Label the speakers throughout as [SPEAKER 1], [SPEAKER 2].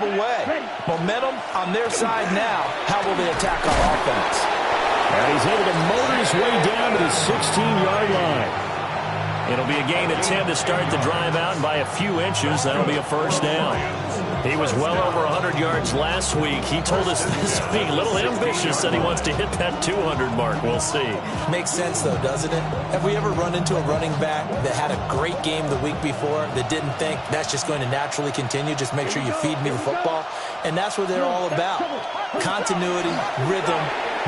[SPEAKER 1] of a way. Momentum on their side now. How will they attack our offense?
[SPEAKER 2] And he's able to motor his way down to the 16-yard line.
[SPEAKER 3] It'll be a gain of 10 to start the drive out, and by a few inches, that'll be a first down. He was well over 100 yards last week. He told us this week, a little ambitious, that he wants to hit that 200 mark. We'll see.
[SPEAKER 1] Makes sense, though, doesn't it? Have we ever run into a running back that had a great game the week before that didn't think that's just going to naturally continue? Just make sure you feed me the football. And that's what they're all about. Continuity, rhythm,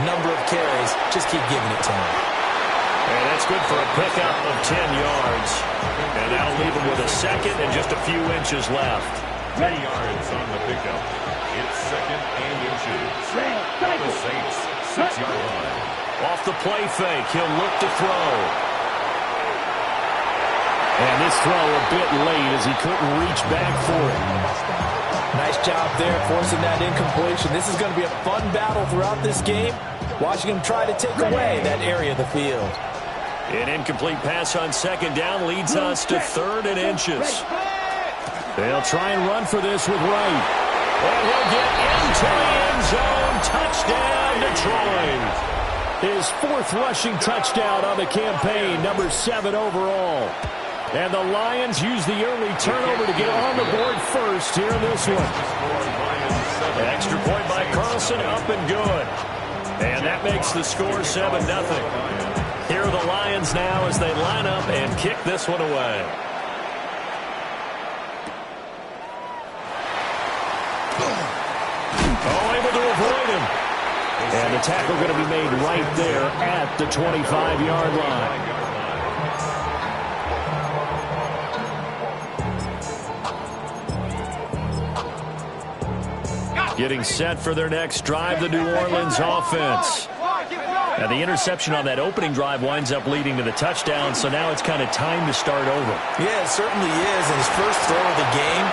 [SPEAKER 1] number of carries. Just keep giving it to him.
[SPEAKER 3] And that's good for a pickup of 10 yards. And that'll leave him with a second and just a few inches left.
[SPEAKER 4] 10 yards on the pickup. It's second and inches. The Saints, 6-yard line.
[SPEAKER 3] Off the play fake, he'll look to throw.
[SPEAKER 2] And this throw a bit late as he couldn't reach back for it.
[SPEAKER 1] Nice job there forcing that incompletion. This is going to be a fun battle throughout this game. Watching him try to take away that area of the field.
[SPEAKER 3] An incomplete pass on second down leads us to third and inches.
[SPEAKER 2] They'll try and run for this with Wright.
[SPEAKER 3] And he'll get into the end zone. Touchdown, Detroit.
[SPEAKER 2] His fourth rushing touchdown on the campaign, number 7 overall. And the Lions use the early turnover to get on the board first here in this one.
[SPEAKER 3] An extra point by Carlson, up and good. And that makes the score 7-0. Here are the Lions now as they line up and kick this one away.
[SPEAKER 2] Oh, able to avoid him. And the tackle going to be made right there at the 25-yard line.
[SPEAKER 3] Getting set for their next drive, the New Orleans offense. Now, the interception on that opening drive winds up leading to the touchdown, so now it's kind of time to start over.
[SPEAKER 1] Yeah, it certainly is in his first throw of the game.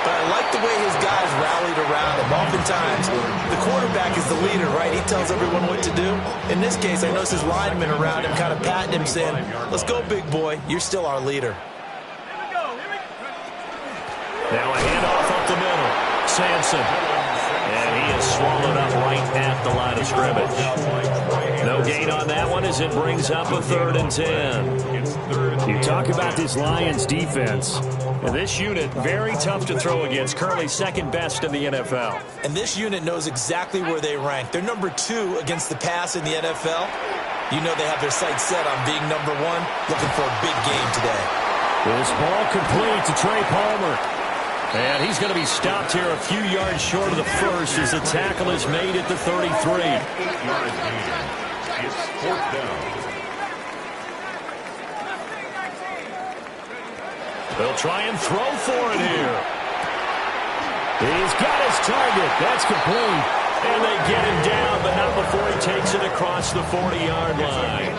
[SPEAKER 1] But I like the way his guys rallied around him. Oftentimes, the quarterback is the leader, right? He tells everyone what to do. In this case, I noticed his linemen around him kind of patting him, saying, "Let's go, big boy. You're still our leader."
[SPEAKER 3] Now a handoff up the middle. Sampson. And he is swallowed up right at the line of scrimmage. No gain on that one as it brings up a 3rd and 10.
[SPEAKER 2] You talk about this Lions defense.
[SPEAKER 3] And this unit, very tough to throw against, currently second best in the NFL.
[SPEAKER 1] And this unit knows exactly where they rank. They're number 2 against the pass in the NFL. You know they have their sights set on being number 1, looking for a big game today.
[SPEAKER 2] This ball complete to Trey Palmer.
[SPEAKER 3] And he's going to be stopped here a few yards short of the first as the tackle is made at the 33.
[SPEAKER 4] 8-yard gain. It's 4th down.
[SPEAKER 3] They'll try and throw for it here.
[SPEAKER 2] He's got his target. That's complete.
[SPEAKER 3] And they get him down, but not before he takes it across the 40-yard line.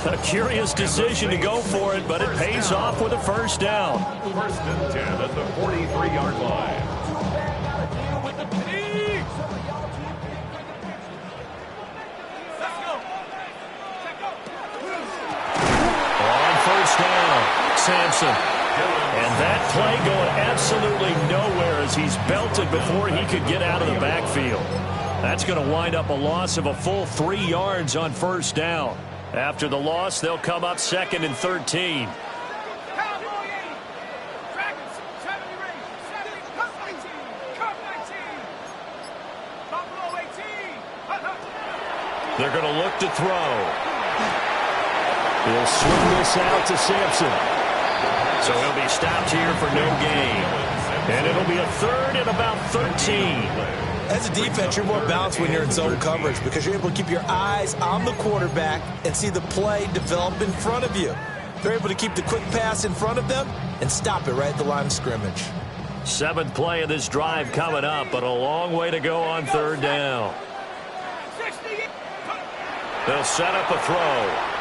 [SPEAKER 3] A curious decision to go for it, but it pays off with a first down.
[SPEAKER 4] 1st and 10 at the 43-yard line.
[SPEAKER 3] On first down, Sampson. And that play going absolutely nowhere as he's belted before he could get out of the backfield. That's going to wind up a loss of a full 3 yards on first down. After the loss, they'll come up 2nd and 13. They're going to look to throw.
[SPEAKER 2] He'll swing this out to Sampson.
[SPEAKER 3] So he'll be stopped here for no gain. And it'll be a 3rd and about 13.
[SPEAKER 1] As a defense, you're more balanced when you're in zone coverage because you're able to keep your eyes on the quarterback and see the play develop in front of you. They're able to keep the quick pass in front of them and stop it right at the line of scrimmage.
[SPEAKER 3] 7th play of this drive coming up, but a long way to go on 3rd down. They'll set up a throw.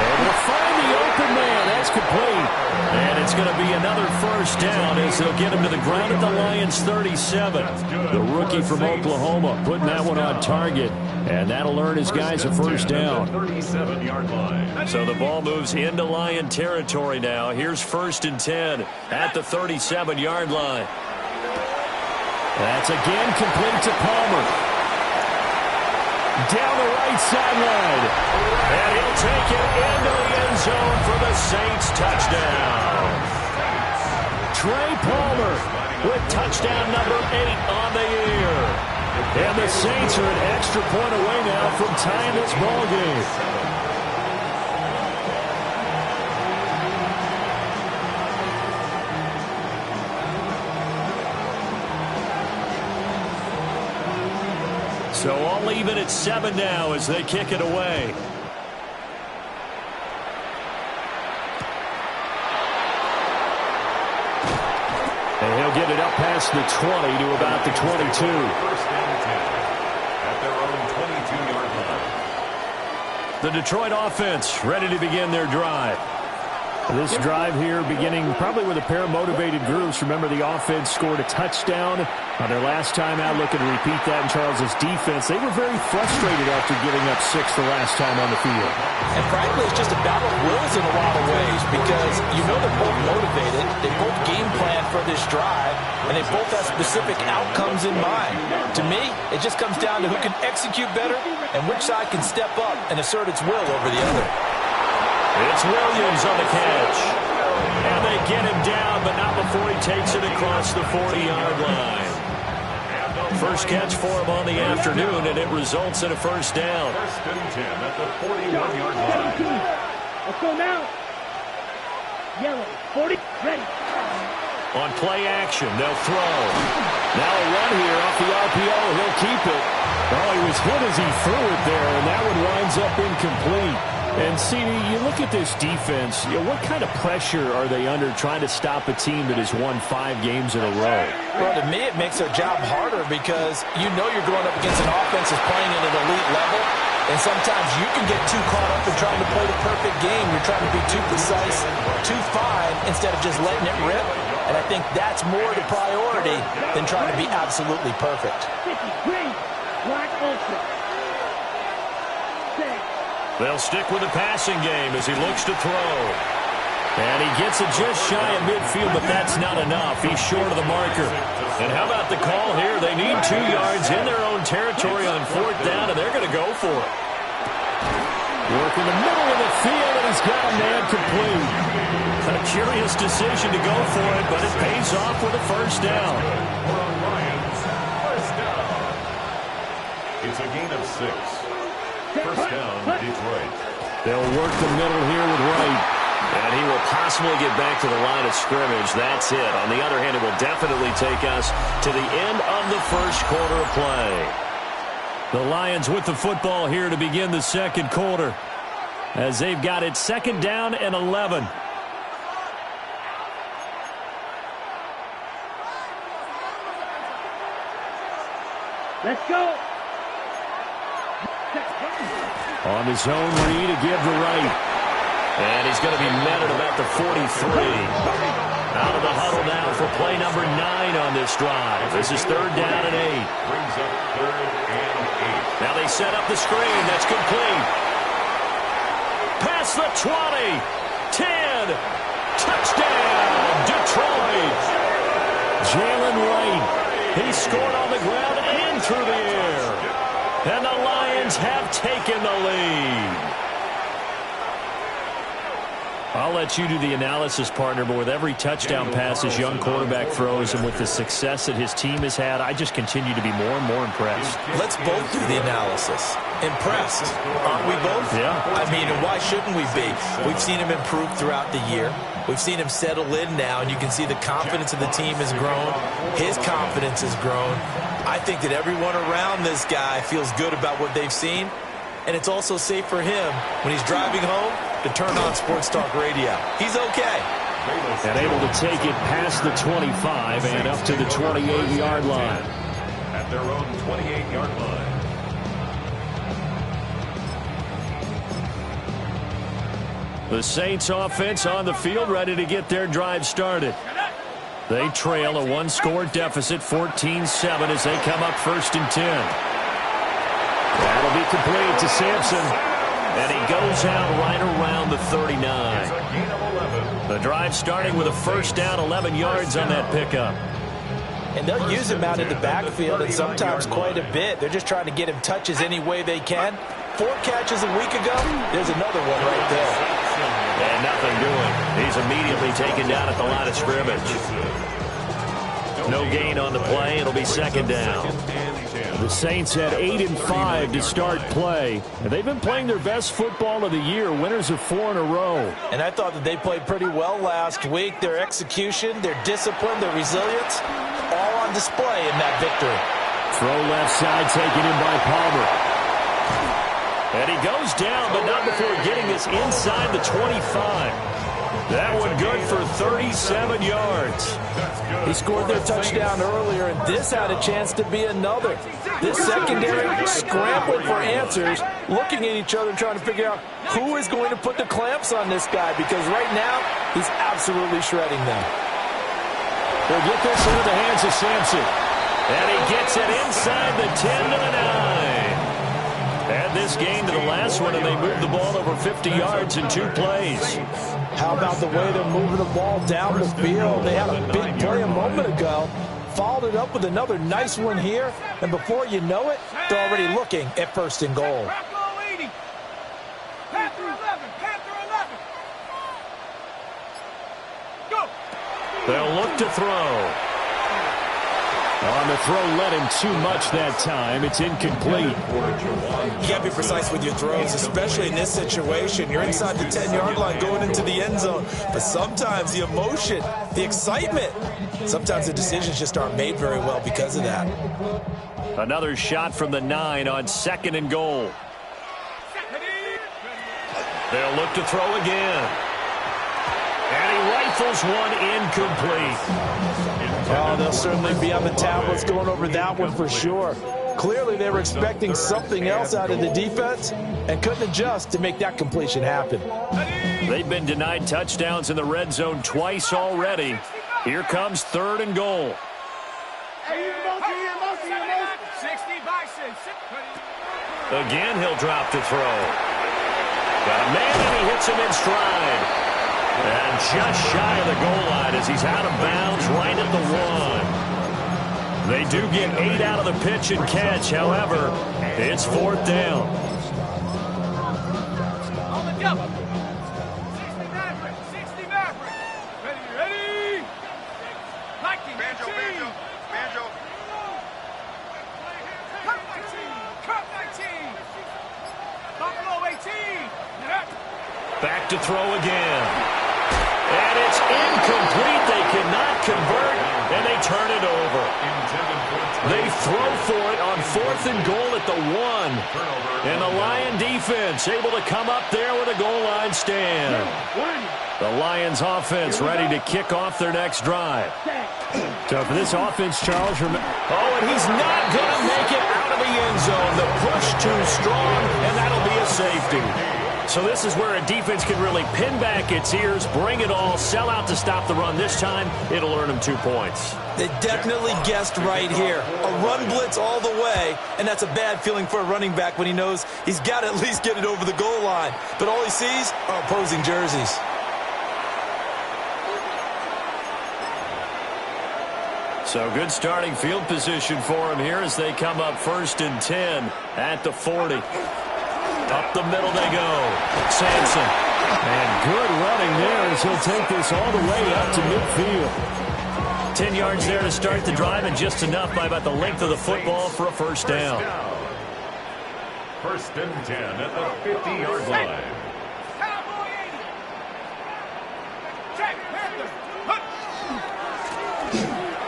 [SPEAKER 2] Able to find the open man. That's complete.
[SPEAKER 3] And it's going to be another first down as they'll get him to the ground at the Lions' 37. The rookie from Oklahoma putting that one on target. And that'll earn his guys a first down. So the ball moves into Lion territory now. Here's 1st and 10 at the 37-yard line.
[SPEAKER 2] That's again complete to Palmer. Down the right sideline.
[SPEAKER 3] And he'll take it into the end zone for the Saints touchdown.
[SPEAKER 2] Trey Palmer with touchdown number 8 on the year. And the Saints are an extra point away now from tying this ball game.
[SPEAKER 3] So all even at 7 now as they kick it away.
[SPEAKER 2] And he'll get it up past the 20 to about the 22.
[SPEAKER 4] First down 10 at their own 22-yard line.
[SPEAKER 3] The Detroit offense ready to begin their drive.
[SPEAKER 2] This drive here beginning probably with a pair of motivated groups. Remember, the offense scored a touchdown on their last time out, looking to repeat that in Charles's defense. They were very frustrated after giving up 6 the last time on the field.
[SPEAKER 1] And frankly, it's just a battle of wills in a lot of ways because you know they're both motivated. They both game plan for this drive, and they both have specific outcomes in mind. To me, it just comes down to who can execute better and which side can step up and assert its will over the other.
[SPEAKER 3] It's Williams on the catch. And they get him down, but not before he takes it across the 40-yard line. First catch for him on the afternoon, and it results in a first down.
[SPEAKER 4] First and 10 at the 41-yard line.
[SPEAKER 5] Let's go now. Yellow, 40, ready.
[SPEAKER 3] On play action, they'll throw.
[SPEAKER 2] Now a run here off the RPO. He'll keep it. Oh, he was hit as he threw it there, and that one winds up incomplete. And, CD, you look at this defense, what kind of pressure are they under trying to stop a team that has won 5 games in a row?
[SPEAKER 1] Well, to me, it makes their job harder because you know you're going up against an offense that's playing at an elite level, and sometimes you can get too caught up in trying to play the perfect game. You're trying to be too precise, too fine, instead of just letting it rip. And I think that's more the priority than trying to be absolutely perfect.
[SPEAKER 5] 50, green, black ultra.
[SPEAKER 3] They'll stick with the passing game as he looks to throw. And he gets it just shy of midfield, but that's not enough. He's short of the marker. And how about the call here? They need 2 yards in their own territory on 4th down, and they're going to go for it.
[SPEAKER 2] Work in the middle of the field, and he's got a man complete.
[SPEAKER 3] A curious decision to go for it, but it pays off with a first down.
[SPEAKER 4] It's a gain of 6. First down, Detroit.
[SPEAKER 2] They'll work the middle here with Wright.
[SPEAKER 3] And he will possibly get back to the line of scrimmage. That's it. On the other hand, it will definitely take us to the end of the first quarter of play. The Lions with the football here to begin the second quarter as they've got it 2nd down and 11.
[SPEAKER 5] Let's go.
[SPEAKER 2] On the zone read to give to Wright.
[SPEAKER 3] And he's going to be met at about the 43. Out of the huddle now for play number 9 on this drive. This is 3rd down and 8.
[SPEAKER 4] Brings up 3rd and 8.
[SPEAKER 3] Now they set up the screen. That's complete. Past the 20. 10. Touchdown, Detroit.
[SPEAKER 2] Jalen Wright.
[SPEAKER 3] He scored on the ground and through the air. And the Lions have taken the lead. I'll let you do the analysis, partner, but with every touchdown pass his young quarterback throws and with the success that his team has had, I just continue to be more and more impressed.
[SPEAKER 1] Let's both do the analysis. Impressed, aren't we both?
[SPEAKER 3] Yeah.
[SPEAKER 1] I mean, and why shouldn't we be? We've seen him improve throughout the year. We've seen him settle in now, and you can see the confidence of the team has grown. His confidence has grown. I think that everyone around this guy feels good about what they've seen, and it's also safe for him when he's driving home to turn on Sports Talk Radio. He's okay.
[SPEAKER 2] And able to take it past the 25 and up to the 28-yard line.
[SPEAKER 4] At their own 28-yard line.
[SPEAKER 3] The Saints offense on the field, ready to get their drive started. They trail a one-score deficit, 14-7, as they come up 1st and 10. That'll be complete to Sampson. And he goes out right around the 39. The drive starting with a 1st down, 11 yards on that pickup.
[SPEAKER 1] And they'll use him out in the backfield, and sometimes quite a bit. They're just trying to get him touches any way they can. 4 catches a week ago. There's another one right there.
[SPEAKER 3] And nothing doing. He's immediately taken down at the line of scrimmage. No gain on the play. It'll be 2nd down.
[SPEAKER 2] The Saints had 8-5 to start play. And they've been playing their best football of the year. Winners of 4 in a row.
[SPEAKER 1] And I thought that they played pretty well last week. Their execution, their discipline, their resilience, all on display in that victory.
[SPEAKER 2] Throw left side taken in by Palmer.
[SPEAKER 3] And he goes down, but not before getting this inside the 25. That one good for 37 yards.
[SPEAKER 1] He scored their touchdown earlier, and this had a chance to be another. This secondary scrambling for answers, looking at each other and trying to figure out who is going to put the clamps on this guy, because right now he's absolutely shredding them.
[SPEAKER 2] They'll get this into the hands of Sampson.
[SPEAKER 3] And he gets it inside the 10 to the 9. Add this game to the last one, and they moved the ball over 50 yards in 2 plays.
[SPEAKER 1] How about the way they're moving the ball down the field? They had a big play a moment ago, followed it up with another nice one here, and before you know it, they're already looking at 1st and goal.
[SPEAKER 3] They'll look to throw.
[SPEAKER 2] On the throw, led him too much that time. It's incomplete.
[SPEAKER 1] You got to be precise with your throws, especially in this situation. You're inside the 10-yard line going into the end zone. But sometimes the emotion, the excitement, sometimes the decisions just aren't made very well because of that.
[SPEAKER 3] Another shot from the 9 on 2nd and goal. They'll look to throw again. And he rifles one incomplete.
[SPEAKER 1] Oh, they'll certainly be on the tablets going over that one for sure. Clearly, they were expecting something else out of the defense and couldn't adjust to make that completion happen.
[SPEAKER 3] They've been denied touchdowns in the red zone twice already. Here comes 3rd and goal. Again, he'll drop to throw. Got a man, and he hits him in stride. And just shy of the goal line as he's out of bounds right at the 1. They do get 8 out of the pitch and catch. However, it's 4th down.
[SPEAKER 6] On the double. 60 Maverick. Ready. Liking Banjo. Cut 19. Buffalo 18.
[SPEAKER 3] Back to throw again. And it's incomplete. They cannot convert, and they turn it over. They throw for it on 4th and goal at the 1. And the Lion defense able to come up there with a goal line stand. The Lions offense ready to kick off their next drive.
[SPEAKER 2] So for this offense, Charles,
[SPEAKER 3] and he's not going to make it out of the end zone. The push too strong, and that'll be a safety. So this is where a defense can really pin back its ears, bring it all, sell out to stop the run. This time, it'll earn them 2 points.
[SPEAKER 1] They definitely guessed right here. A run blitz all the way, and that's a bad feeling for a running back when he knows he's got to at least get it over the goal line. But all he sees are opposing jerseys.
[SPEAKER 3] So good starting field position for him here as they come up 1st and 10 at the 40. Up the middle they go. Sampson.
[SPEAKER 2] And good running there as he'll take this all the way up to midfield.
[SPEAKER 3] 10 yards there to start the drive, and just enough by about the length of the football for a 1st down.
[SPEAKER 4] 1st and 10 at the 50-yard line.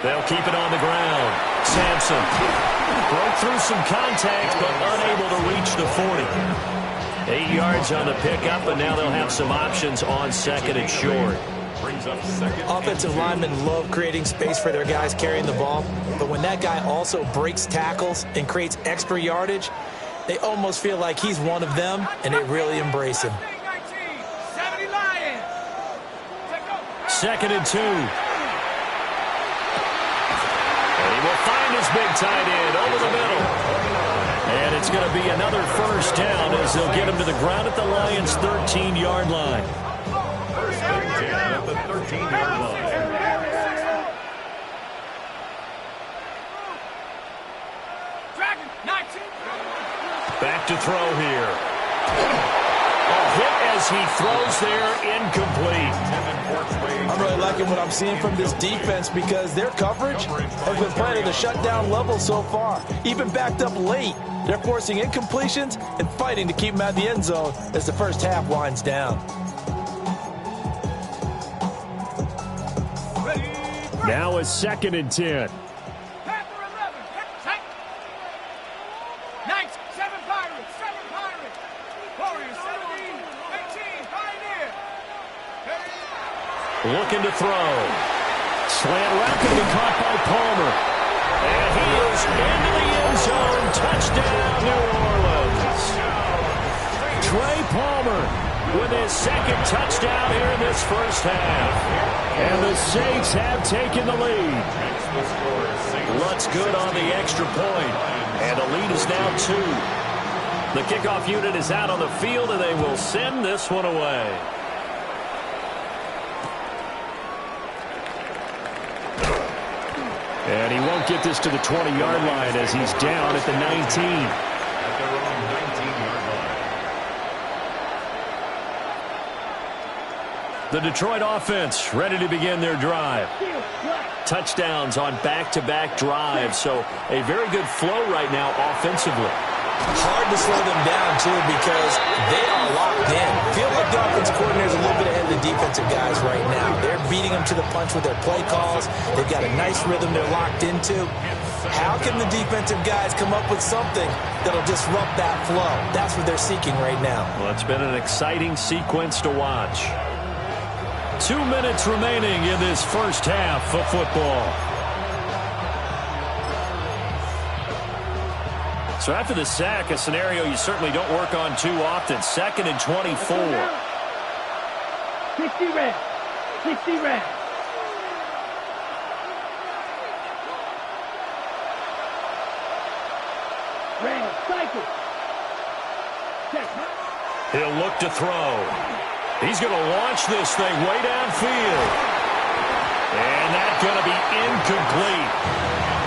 [SPEAKER 3] They'll keep it on the ground. Sampson broke through some contact, but unable to reach the 40. 8 yards on the pickup, and now they'll have some options on 2nd and short.
[SPEAKER 1] Offensive linemen love creating space for their guys carrying the ball, but when that guy also breaks tackles and creates extra yardage, they almost feel like he's one of them, and they really embrace him.
[SPEAKER 3] 2nd and 2. And he will find his big tight end over the middle. And it's going to be another first down as they'll get him to the ground at the Lions' 13-yard line.
[SPEAKER 4] First and 10 at the 13-yard line.
[SPEAKER 6] Dragon, 19.
[SPEAKER 3] Back to throw here. A hit as he throws there, incomplete.
[SPEAKER 1] I'm really liking what I'm seeing from this defense because their coverage has been playing at a shutdown level so far. Even backed up late, they're forcing incompletions and fighting to keep them out of the end zone as the first half winds down.
[SPEAKER 2] Now a 2nd and 10.
[SPEAKER 6] Panther 11. Tank. Knights, 7 Pirates. 7 Pirates. Warriors, 17. 18. Pioneer.
[SPEAKER 3] Looking to throw. Slant route can be caught by Palmer. And he is into the end zone. Touchdown, New Orleans. Trey Palmer with his 2nd touchdown here in this first half. And the Saints have taken the lead. Lutz good on the extra point. And the lead is now 2. The kickoff unit is out on the field, and they will send this one away.
[SPEAKER 2] And he won't get this to the 20-yard line as he's down at the 19.
[SPEAKER 4] At their own 19-yard line.
[SPEAKER 3] The Detroit offense ready to begin their drive. Touchdowns on back-to-back drives, so a very good flow right now offensively.
[SPEAKER 1] Hard to slow them down, too, because they are locked in. Feel like the offensive coordinator is a little bit ahead of the defensive guys right now. They're beating them to the punch with their play calls. They've got a nice rhythm they're locked into. How can the defensive guys come up with something that'll disrupt that flow? That's what they're seeking right now.
[SPEAKER 3] Well, it's been an exciting sequence to watch. 2 minutes remaining in this first half of football. So after the sack, a scenario you certainly don't work on too often. 2nd and 24.
[SPEAKER 5] 60 red. 60 red. Red, cycle. Check.
[SPEAKER 3] He'll look to throw. He's going to launch this thing way downfield. And that's going to be incomplete.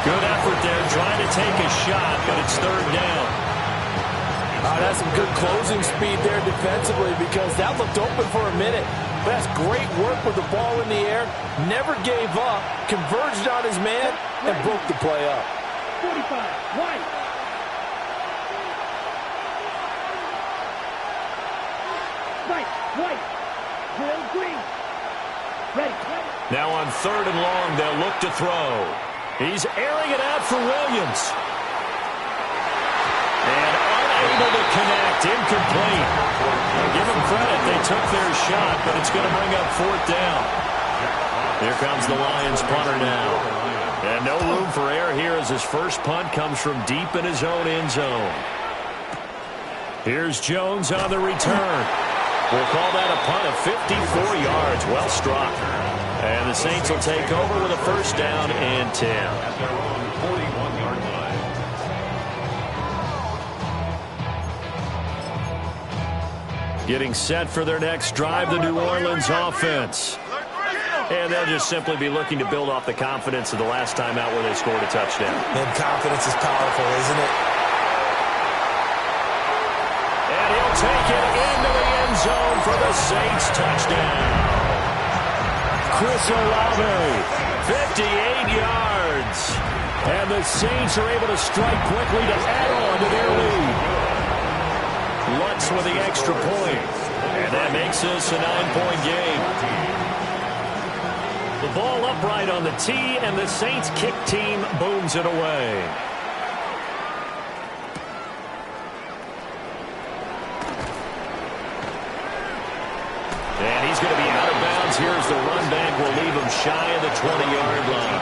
[SPEAKER 3] Good effort there, trying to take a shot, but it's 3rd down.
[SPEAKER 1] That's some good closing speed there defensively because that looked open for a minute. That's great work with the ball in the air. Never gave up, converged on his man, and broke the play up.
[SPEAKER 5] 45, white. White. Drill green. Ready.
[SPEAKER 3] Now on 3rd and long, they'll look to throw. He's airing it out for Williams. And unable to connect, incomplete. Give them credit, they took their shot, but it's going to bring up 4th down. Here comes the Lions punter now. And no room for error here as his first punt comes from deep in his own end zone. Here's Jones on the return. We'll call that a punt of 54 yards. Well struck. And the Saints will take over with a first down and 10.
[SPEAKER 4] At their own 41-yard line.
[SPEAKER 3] Getting set for their next drive, the New Orleans offense. And they'll just simply be looking to build off the confidence of the last time out where they scored a touchdown.
[SPEAKER 1] And confidence is powerful, isn't it?
[SPEAKER 3] And he'll take it into the end zone for the Saints touchdown. Chris Olave, 58 yards. And the Saints are able to strike quickly to add on to their lead. Lutz with the extra point. And that makes this a 9-point game. The ball upright on the tee, and the Saints kick team booms it away. And he's going to be out of bounds. Here's the run back. Will leave him shy of the 20-yard line.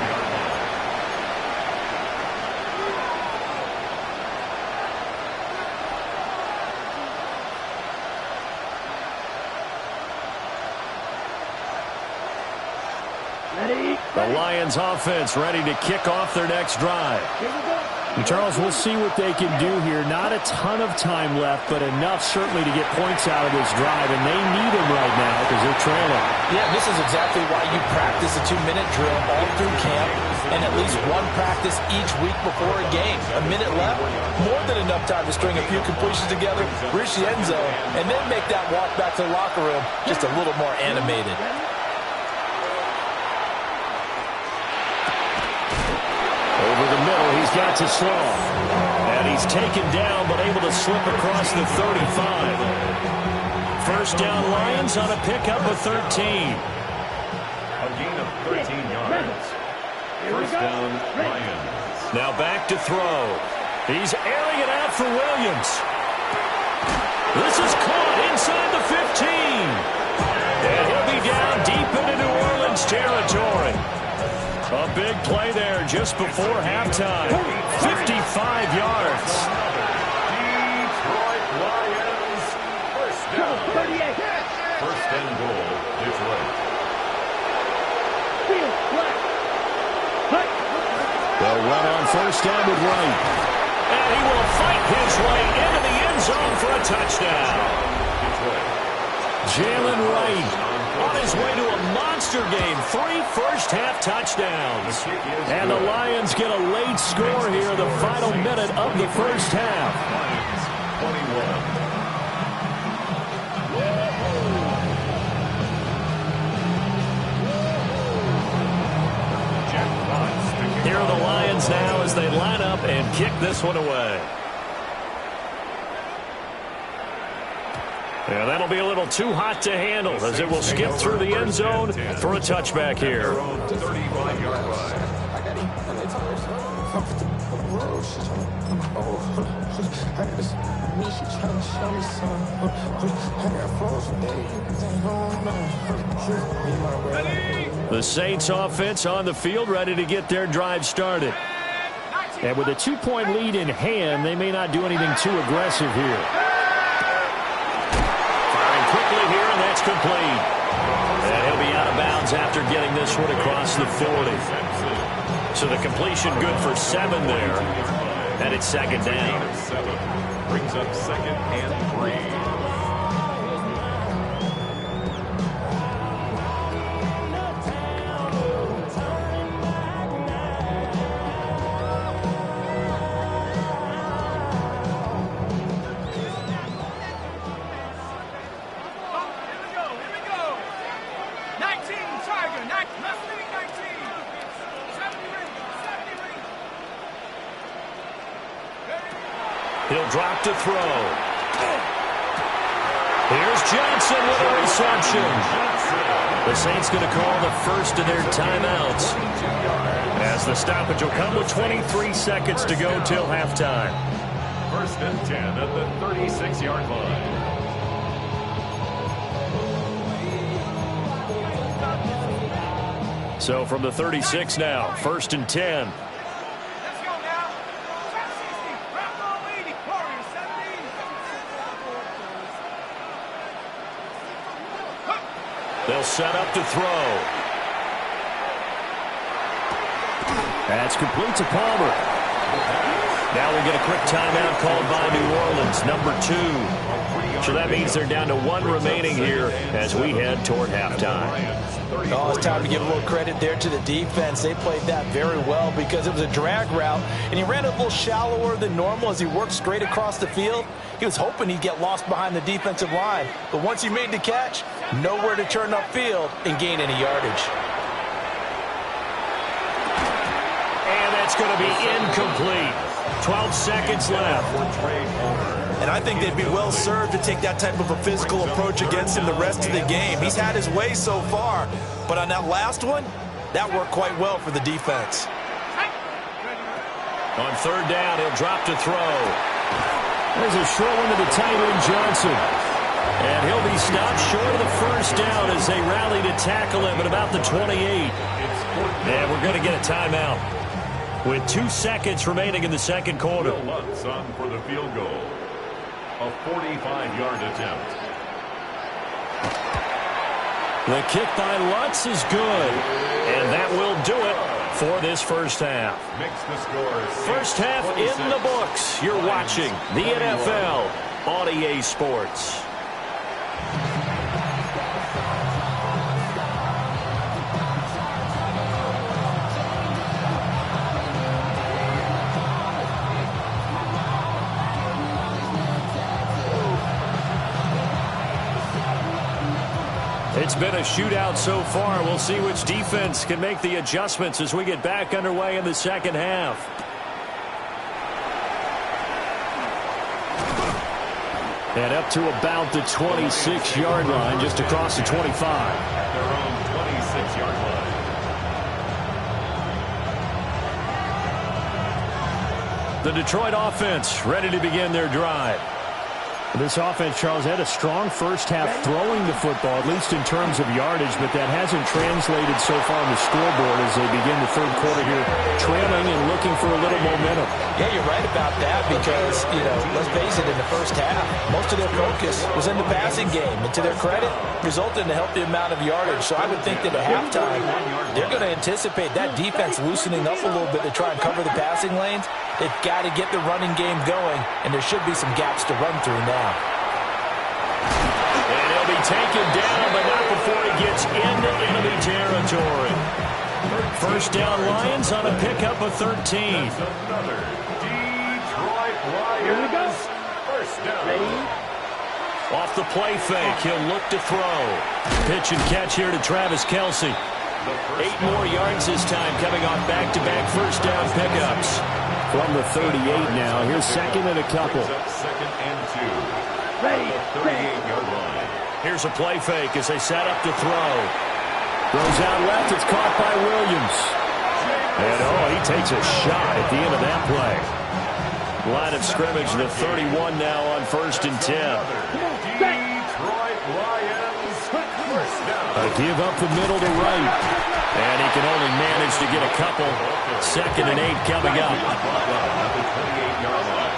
[SPEAKER 3] The Lions offense ready to kick off their next drive.
[SPEAKER 2] And Charles, we'll see what they can do here. Not a ton of time left, but enough certainly to get points out of this drive, and they need them right now because they're trailing.
[SPEAKER 1] Yeah, this is exactly why you practice a 2-minute drill all through camp and at least one practice each week before a game. A minute left, more than enough time to string a few completions together, reach the end zone, and then make that walk back to the locker room just a little more animated.
[SPEAKER 3] Over the middle, he's got to slow. And he's taken down, but able to slip across the 35. First down, Lions on a pickup of 13.
[SPEAKER 4] A gain of 13 yards. First down, Lions.
[SPEAKER 3] Now back to throw. He's airing it out for Williams. This is caught inside the 15. And he'll be down deep into New Orleans territory. A big play there just before halftime. 55 yards.
[SPEAKER 4] Detroit Lions. First down.
[SPEAKER 5] 38.
[SPEAKER 4] First and goal, Detroit.
[SPEAKER 5] Field, flat. Hut.
[SPEAKER 3] They'll run on first down with Wright. And he will fight his way into the end zone for a touchdown.
[SPEAKER 4] Detroit.
[SPEAKER 3] Jalen Wright on his way to a monster game. 3 first-half touchdowns. And the Lions get a late score here in the final minute of the first half.
[SPEAKER 4] Lions 21.
[SPEAKER 3] Here are the Lions now as they line up and kick this one away. Yeah, that'll be a little too hot to handle as it will skip through the end zone for a touchback here.
[SPEAKER 4] 35-yard line.
[SPEAKER 3] The Saints offense on the field ready to get their drive started.
[SPEAKER 2] And with a 2-point lead in hand, they may not do anything too aggressive here.
[SPEAKER 3] Firing quickly here, and that's complete. And he'll be out of bounds after getting this one across the 40. So the completion good for 7 there. And it's second down.
[SPEAKER 4] 7 brings up second and 3.
[SPEAKER 3] He'll drop to throw. Here's Johnson with a reception. The Saints going to call the first of their timeouts, as the stoppage will come with 23 seconds to go till halftime.
[SPEAKER 4] First and 10 at the 36-yard line.
[SPEAKER 3] So from the 36 now, first and 10. They'll set up to throw.
[SPEAKER 2] That's complete to Palmer.
[SPEAKER 3] Now we'll get a quick timeout called by New Orleans, number 2. So that means they're down to 1 remaining here as we head toward halftime.
[SPEAKER 1] Oh, it's time to give a little credit there to the defense. They played that very well because it was a drag route, and he ran a little shallower than normal as he worked straight across the field. He was hoping he'd get lost behind the defensive line, but once he made the catch, nowhere to turn upfield and gain any yardage.
[SPEAKER 3] And that's going to be incomplete. 12 seconds left.
[SPEAKER 1] And I think they'd be well served to take that type of a physical approach against him the rest of the game. He's had his way so far, but on that last one, that worked quite well for the defense.
[SPEAKER 3] On third down, he'll drop to throw.
[SPEAKER 2] There's a short one to the tight end, Johnson.
[SPEAKER 3] And he'll be stopped short of the first down as they rally to tackle him at about the 28. And we're going to get a timeout with 2 seconds remaining in the second quarter.
[SPEAKER 4] Will Lutz on for the field goal. A 45-yard attempt.
[SPEAKER 3] The kick by Lutz is good. And that will do it for this first half.
[SPEAKER 4] Makes the score
[SPEAKER 3] First half in the books. You're watching the NFL on EA Sports. It's been a shootout so far. We'll see which defense can make the adjustments as we get back underway in the second half. And up to about the 26-yard line, just across the 25.
[SPEAKER 4] at their own 26-yard line.
[SPEAKER 3] The Detroit offense ready to begin their drive.
[SPEAKER 2] This offense, Charles, had a strong first half throwing the football, at least in terms of yardage, but that hasn't translated so far on the scoreboard as they begin the third quarter here, trailing and looking for a little momentum.
[SPEAKER 1] Yeah, you're right about that because, let's face it, in the first half, most of their focus was in the passing game. And to their credit, resulted in a healthy amount of yardage. So I would think that at halftime, they're going to anticipate that defense loosening up a little bit to try and cover the passing lanes. They've got to get the running game going, and there should be some gaps to run through now.
[SPEAKER 3] And he'll be taken down, but not before he gets into enemy territory. First down, Lions on a pickup of 13.
[SPEAKER 4] That's another Detroit Lions first down.
[SPEAKER 3] Off the play fake, he'll look to throw. Pitch and catch here to Travis Kelce. 8 more yards this time, coming off back-to-back first down pickups.
[SPEAKER 2] From the 38 now, here's second and a couple.
[SPEAKER 4] Second and 2. At the 38-yard line.
[SPEAKER 3] Here's a play fake as they set up to throw.
[SPEAKER 2] Goes out left, it's caught by Williams.
[SPEAKER 3] And he takes a shot at the end of that play. Line of scrimmage, the 31 now on first and 10.
[SPEAKER 4] Detroit Lions first down.
[SPEAKER 3] A give up the middle to right. And he can only manage to get a couple. Second and 8 coming up.
[SPEAKER 4] At the 28-yard line.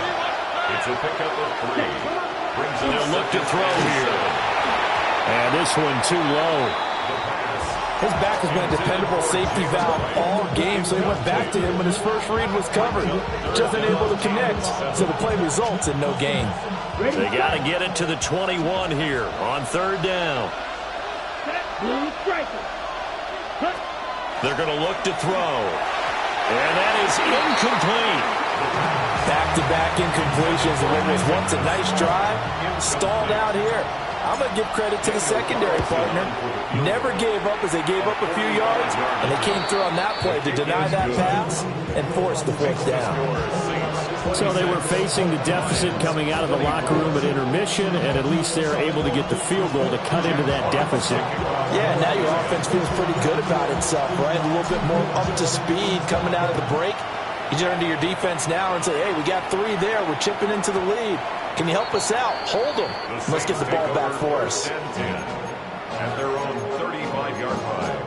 [SPEAKER 4] It's a pickup of 3. Brings up
[SPEAKER 3] They'll look to throw here. And this one too low.
[SPEAKER 1] His back has been a dependable safety valve all game, so he went back to him when his first read was covered. Just unable to connect, so the play results in no gain.
[SPEAKER 3] They got to get it to the 21 here on third down. They're going to look to throw. And that is incomplete.
[SPEAKER 1] Back-to-back incompletions, and what was once a nice drive, stalled out here. I'm going to give credit to the secondary partner. Never gave up as they gave up a few yards, and they came through on that play to deny that pass and force the fourth down.
[SPEAKER 2] So they were facing the deficit coming out of the locker room at intermission, and at least they're able to get the field goal to cut into that deficit.
[SPEAKER 1] Yeah, now your offense feels pretty good about itself, right? A little bit more up to speed coming out of the break. You turn to your defense now and say, hey, we got 3 there. We're chipping into the lead. Can you help us out? Hold them. Let's get the ball back for us.
[SPEAKER 4] At their own 35-yard line.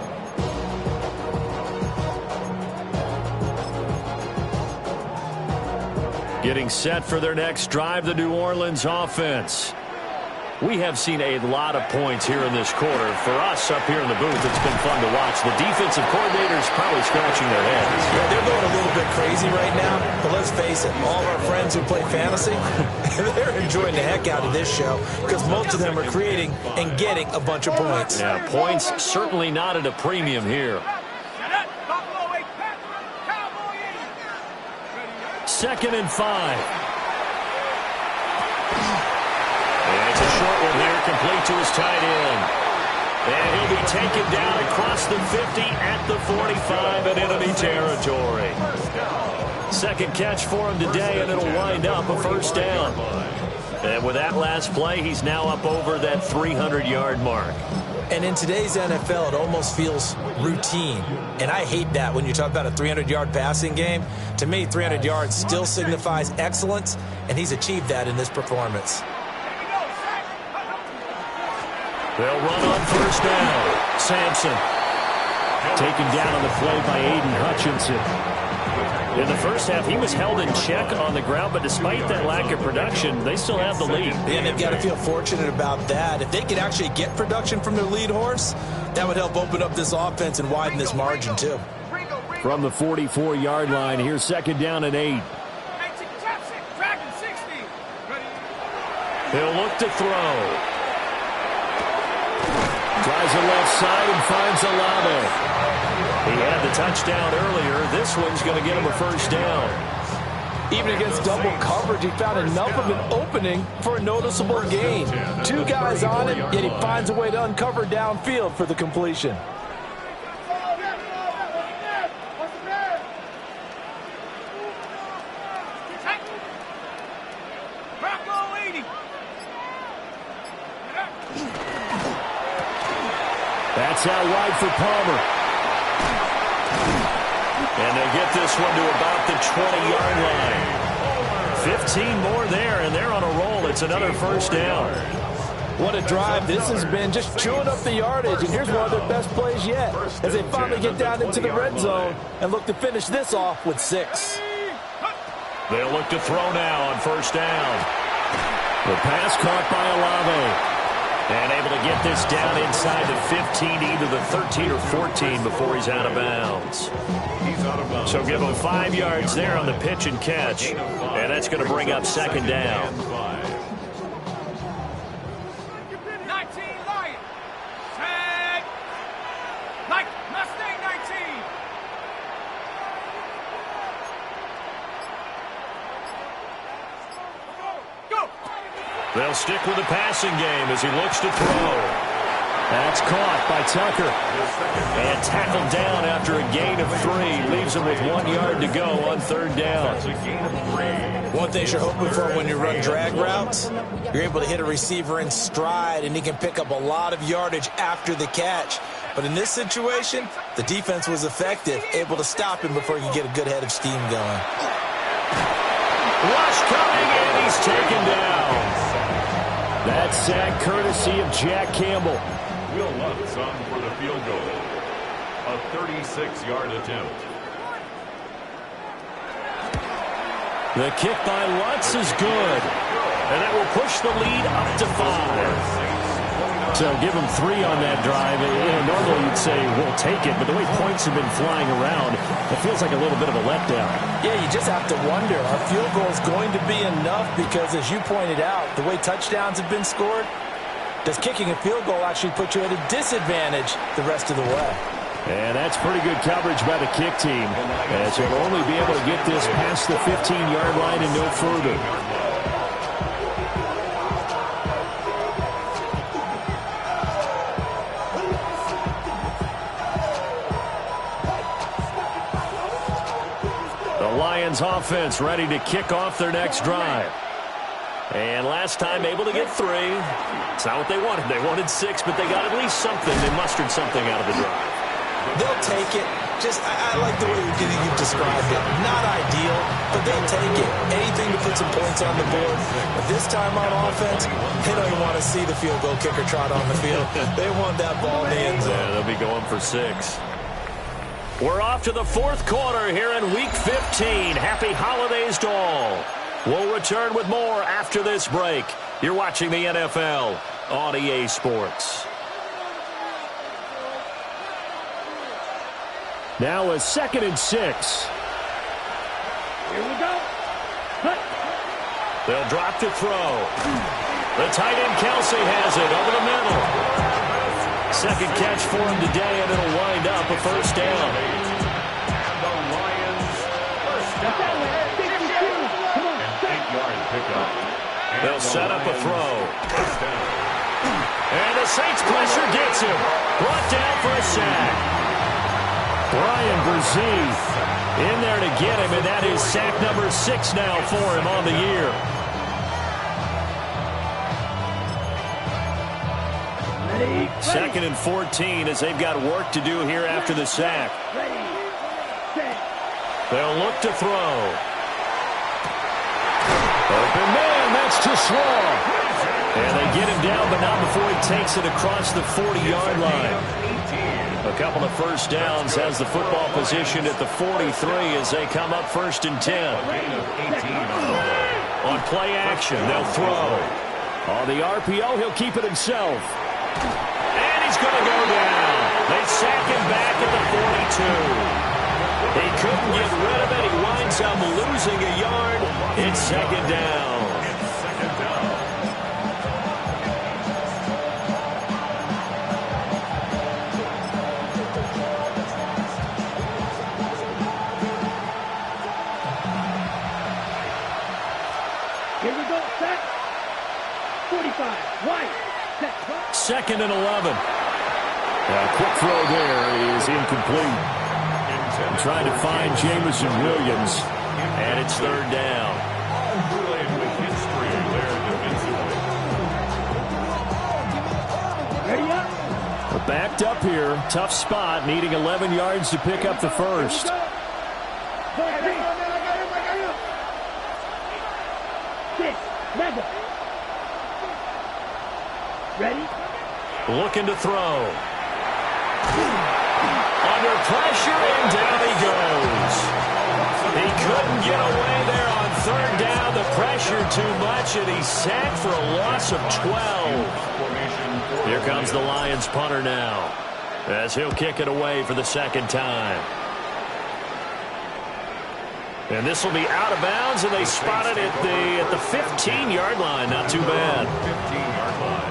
[SPEAKER 3] Getting set for their next drive, the New Orleans offense. We have seen a lot of points here in this quarter. For us up here in the booth, it's been fun to watch. The defensive coordinators probably scratching their heads.
[SPEAKER 1] Yeah, they're going a little bit crazy right now, but let's face it, all of our friends who play fantasy, they're enjoying the heck out of this show because most of them are creating and getting a bunch of points.
[SPEAKER 3] Yeah, points certainly not at a premium here. Second and 5. It's a short one here, complete to his tight end. And he'll be taken down across the 50 at the 45 in enemy territory. Second catch for him today, and it'll wind up a first down. And with that last play, he's now up over that 300-yard mark.
[SPEAKER 1] And in today's NFL, it almost feels routine. And I hate that when you talk about a 300-yard passing game. To me, 300 yards still signifies excellence, and he's achieved that in this performance.
[SPEAKER 3] They'll run on first down. Sampson.
[SPEAKER 2] Taken down on the play by Aiden Hutchinson.
[SPEAKER 3] In the first half, he was held in check on the ground, but despite that lack of production, they still have the lead.
[SPEAKER 1] And they've got to feel fortunate about that. If they could actually get production from their lead horse, that would help open up this offense and widen this margin too.
[SPEAKER 2] From the 44-yard line, here's second down and 8.
[SPEAKER 3] He'll look to throw.
[SPEAKER 2] Tries the left side and finds Olave.
[SPEAKER 3] He had the touchdown earlier. This one's going to get him a first down.
[SPEAKER 1] Even against double coverage, he found enough of an opening for a noticeable gain. 2 guys on him, yet he finds a way to uncover downfield for the completion.
[SPEAKER 2] That's out wide for Palmer.
[SPEAKER 3] And they get this one to about the 20-yard line. 15 more there, and they're on a roll. It's another first down.
[SPEAKER 1] What a drive this has been, just chewing up the yardage. And here's one of their best plays yet, as they finally get down into the red zone and look to finish this off with 6.
[SPEAKER 3] They'll look to throw now on first down.
[SPEAKER 2] The pass caught by Olave.
[SPEAKER 3] And able to get this down inside the 15 to either the 13 or 14 before he's out of bounds. So give him 5 yards there on the pitch and catch. And that's going to bring up second down.
[SPEAKER 6] 19 Lion. Tag. Like Mustang 19. Go.
[SPEAKER 3] They'll stick with the passing game as he looks to throw.
[SPEAKER 2] That's caught by Tucker.
[SPEAKER 3] And tackled down after a gain of 3. Leaves him with 1 yard to go on third down.
[SPEAKER 1] One thing you're hoping for when you run drag routes, you're able to hit a receiver in stride, and he can pick up a lot of yardage after the catch. But in this situation, the defense was effective, able to stop him before he could get a good head of steam going.
[SPEAKER 3] Rush coming, and he's taken down.
[SPEAKER 2] That sack courtesy of Jack Campbell.
[SPEAKER 4] Will Lutz on for the field goal. A 36-yard attempt.
[SPEAKER 3] The kick by Lutz is good. And that will push the lead up to 5.
[SPEAKER 2] So give him 3 on that drive. Normally you'd say, we'll take it, but the way points have been flying around, it feels like a little bit of a letdown.
[SPEAKER 1] Yeah, you just have to wonder, are field goals going to be enough? Because as you pointed out, the way touchdowns have been scored, does kicking a field goal actually put you at a disadvantage the rest of the way?
[SPEAKER 2] And that's pretty good coverage by the kick team, as they'll only be able to get this past the 15-yard line and no further. Lions offense ready to kick off their next drive.
[SPEAKER 3] And last time able to get 3. It's not what they wanted. They wanted 6, but they got at least something. They mustered something out of the drive.
[SPEAKER 1] They'll take it. I like the way you've described it. Not ideal, but they'll take it. Anything to put some points on the board. But this time on offense, they don't even want to see the field goal kicker trot on the field. They want that ball in the end zone.
[SPEAKER 3] Yeah, they'll be going for 6. We're off to the 4th quarter here in Week 15. Happy holidays to all. We'll return with more after this break. You're watching the NFL on EA Sports.
[SPEAKER 2] Now a 2nd and 6.
[SPEAKER 5] Here we go.
[SPEAKER 3] They'll drop to throw. The tight end Kelsey has it over the middle. Second catch for him today, and it'll wind up a first down.
[SPEAKER 4] The Lions first down. An 8-yard pickup.
[SPEAKER 3] They'll set up a throw.
[SPEAKER 4] First down.
[SPEAKER 3] And the Saints pressure gets him. Brought down for a sack.
[SPEAKER 2] Brian Brzee in there to get him, and that is sack number 6 now for him on the year.
[SPEAKER 3] Second and 14 as they've got work to do here after the sack. They'll look to throw.
[SPEAKER 2] Open man, that's too slow.
[SPEAKER 3] And they get him down, but not before he takes it across the 40-yard line. A A couple of first downs, has the football positioned at the 43 as they come up 1st and 10. On play action, they'll throw.
[SPEAKER 2] On the RPO, he'll keep it himself.
[SPEAKER 3] And he's going to go down. They sack him back at the 42. He couldn't get rid of it. He winds up losing a yard. It's 2nd down.
[SPEAKER 5] Here we go, set. 45, right, set.
[SPEAKER 3] 2nd and 11.
[SPEAKER 2] A quick throw there is incomplete. Trying to find Jameson Williams.
[SPEAKER 3] And it's 3rd down.
[SPEAKER 4] Playing with history there defensively.
[SPEAKER 5] Ready up.
[SPEAKER 2] We're backed up here. Tough spot, needing 11 yards to pick up the first.
[SPEAKER 5] Ready?
[SPEAKER 3] Looking to throw. Under pressure, and down he goes. He couldn't get away there on 3rd down. The pressure too much, and he's sacked for a loss of 12. Here comes the Lions punter now, as he'll kick it away for the 2nd time. And this will be out of bounds, and they spot it at the 15-yard line. Not too bad.
[SPEAKER 4] 15-yard line.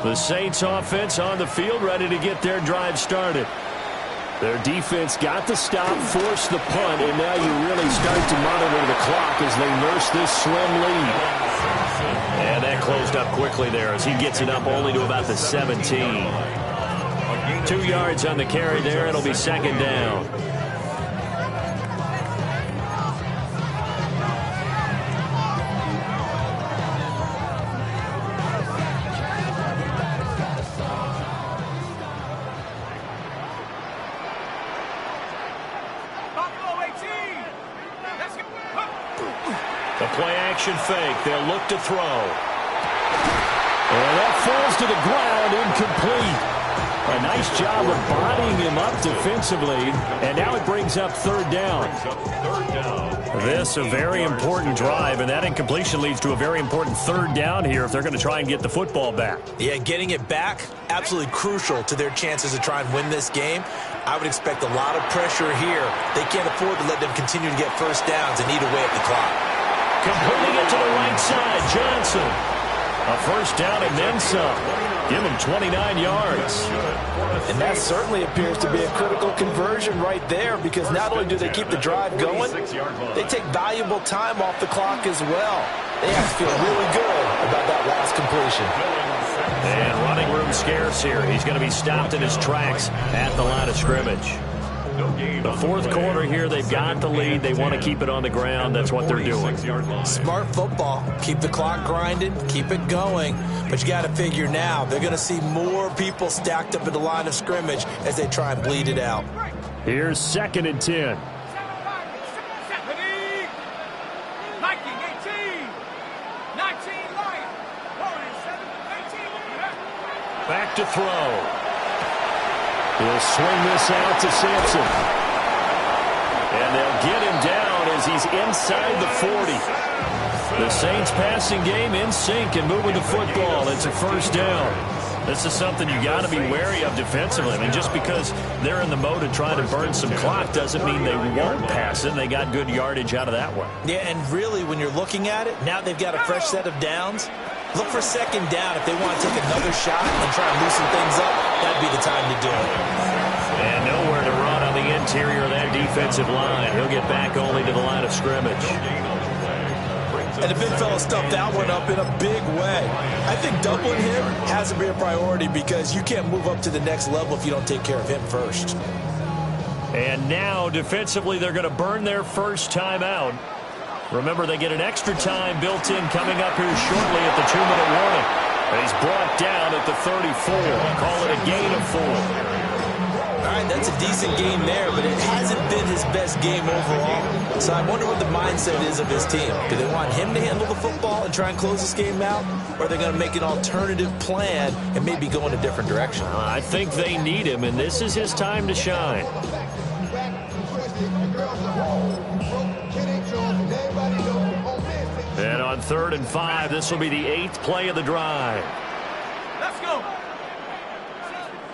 [SPEAKER 3] The Saints offense on the field, ready to get their drive started.
[SPEAKER 2] Their defense got the stop, forced the punt, and now you really start to monitor the clock as they nurse this slim lead.
[SPEAKER 3] And that closed up quickly there as he gets it up only to about the 17. 2 yards on the carry there. It'll be 2nd down.
[SPEAKER 6] Buffalo 18. Let's go.
[SPEAKER 3] The play action fake. They'll look to throw.
[SPEAKER 2] And that falls to the ground, incomplete. A nice job of bodying him up defensively, and now it brings up 3rd down.
[SPEAKER 3] This a very important drive, and that incompletion leads to a very important 3rd down here if they're going to try and get the football back.
[SPEAKER 1] Yeah, getting it back, absolutely crucial to their chances to try and win this game. I would expect a lot of pressure here. They can't afford to let them continue to get first downs and eat away at the clock.
[SPEAKER 3] Completing it to the right side, Johnson. A first down and then some. Give him 29 yards.
[SPEAKER 1] And that certainly appears to be a critical conversion right there, because not only do they keep the drive going, they take valuable time off the clock as well. They have to feel really good about that last completion.
[SPEAKER 3] And running room scarce here. He's going to be stopped in his tracks at the line of scrimmage. The 4th quarter here, they've got the lead. They want to keep it on the ground. That's what they're doing.
[SPEAKER 1] Smart football. Keep the clock grinding. Keep it going. But you got to figure now, they're going to see more people stacked up at the line of scrimmage as they try and bleed it out.
[SPEAKER 2] Here's 2nd and 10.
[SPEAKER 6] Viking 18. 19 Lions. Warriors 18.
[SPEAKER 3] Back to throw.
[SPEAKER 2] He'll swing this out to Sampson.
[SPEAKER 3] And they'll get him down as he's inside the 40. The Saints passing game in sync and moving the football. It's a first down. This is something you got to be wary of defensively. I mean, just because they're in the mode of trying to burn some clock doesn't mean they won't pass it. They got good yardage out of that one.
[SPEAKER 1] Yeah, and really, when you're looking at it, now they've got a fresh set of downs. Look for 2nd down. If they want to take another shot and try and loosen things up, that'd be the time to do it.
[SPEAKER 3] And nowhere to run on the interior of that defensive line. He'll get back only to the line of scrimmage.
[SPEAKER 1] And the big fella stuffed that one up in a big way. I think doubling him has to be a priority, because you can't move up to the next level if you don't take care of him first.
[SPEAKER 3] And now, defensively, they're going to burn their first timeout. Remember, they get an extra time built in coming up here shortly at the 2-minute warning. And he's brought down at the 34. Call it a gain of 4.
[SPEAKER 1] right, that's a decent game there, but it hasn't been his best game overall. So I wonder what the mindset is of his team. Do they want him to handle the football and try and close this game out? Or are they going to make an alternative plan and maybe go in a different direction?
[SPEAKER 3] I think they need him, and this is his time to shine. And on 3rd and 5, this will be the 8th play of the drive.
[SPEAKER 6] Let's go.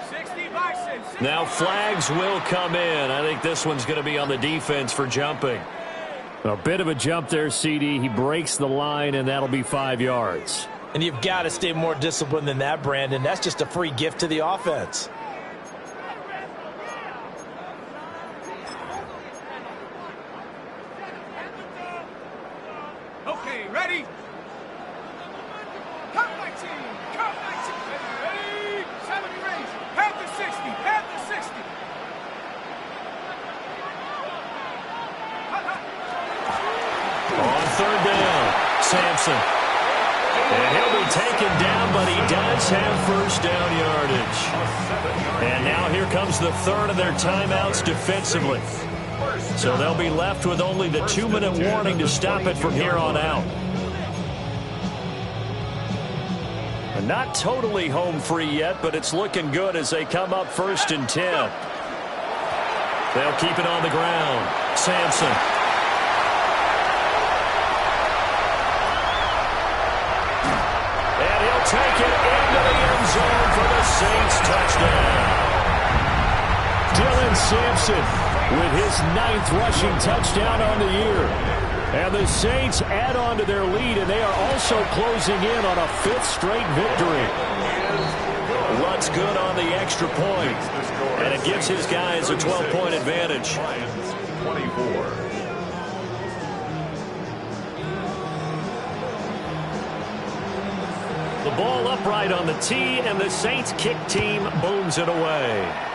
[SPEAKER 6] 60 by 6.
[SPEAKER 3] Now flags will come in. I think this one's going to be on the defense for jumping. A bit of a jump there, CD. He breaks the line, and that'll be 5 yards.
[SPEAKER 1] And you've got to stay more disciplined than that, Brandon. That's just a free gift to the offense.
[SPEAKER 6] Okay, ready? Count 19. Count 19. Ready? 70 range. Half the 60. Half the 60.
[SPEAKER 3] On 3rd down, Sampson. And he'll be taken down, but he does have first down yardage. And now here comes the 3rd of their timeouts defensively. So they'll be left with only the 2-minute warning to stop it from here on out. And not totally home free yet, but it's looking good as they come up 1st and 10. They'll keep it on the ground. Sampson. And he'll take it into the end zone for the Saints touchdown.
[SPEAKER 2] Dylan Sampson with his 9th rushing touchdown on the year. And the Saints add on to their lead, and they are also closing in on a 5th straight victory.
[SPEAKER 3] Lutt's good on the extra point, and it gives his guys a 12-point advantage.
[SPEAKER 4] 24.
[SPEAKER 3] The ball upright on the tee, and the Saints kick team booms it away.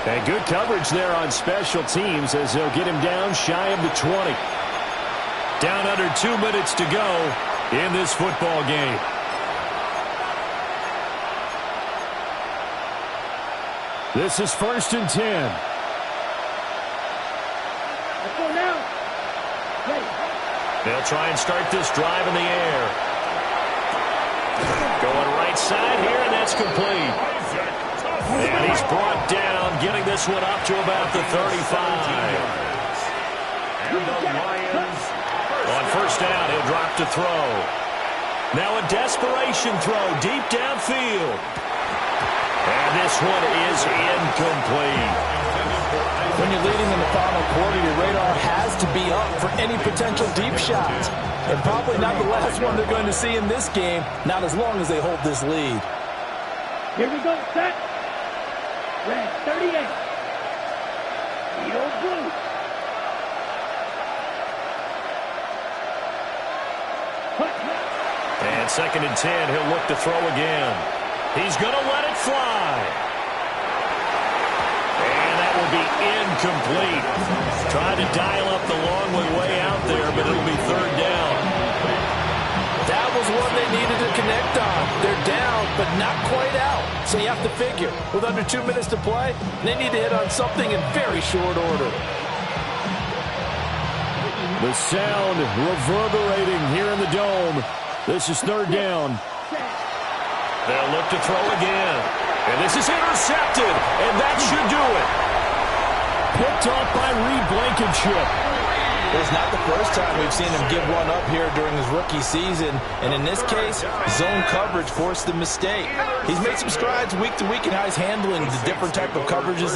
[SPEAKER 2] And good coverage there on special teams as they'll get him down shy of the 20.
[SPEAKER 3] Down under 2 minutes to go in this football game.
[SPEAKER 2] This is 1st and 10.
[SPEAKER 5] Let's go now. Ready.
[SPEAKER 3] They'll try and start this drive in the air. Going right side here, and that's complete. And he's brought down, getting this one up to about the 35.
[SPEAKER 4] And the Lions.
[SPEAKER 3] On 1st down, he'll drop to throw. Now a desperation throw deep downfield. And this one is incomplete.
[SPEAKER 1] When you're leading in the final quarter, your radar has to be up for any potential deep shots. And probably not the last one they're going to see in this game, not as long as they hold this lead.
[SPEAKER 5] Here we go. Set. Red 38. Edo blue.
[SPEAKER 3] And 2nd and 10, he'll look to throw again. He's going to let it fly. And that will be incomplete. Tried to dial up the long way out there, but it'll be 3rd down.
[SPEAKER 1] That was one they needed to connect on. They're down, but not quite out. So you have to figure, with under 2 minutes to play, they need to hit on something in very short order.
[SPEAKER 2] The sound reverberating here in the dome. This is 3rd down.
[SPEAKER 3] They'll look to throw again. And this is intercepted, and that should do it.
[SPEAKER 2] Picked off by Reed Blankenship.
[SPEAKER 1] It's not the first time we've seen him give one up here during his rookie season. And in this case, zone coverage forced the mistake. He's made some strides week to week in how he's handling the different type of coverages that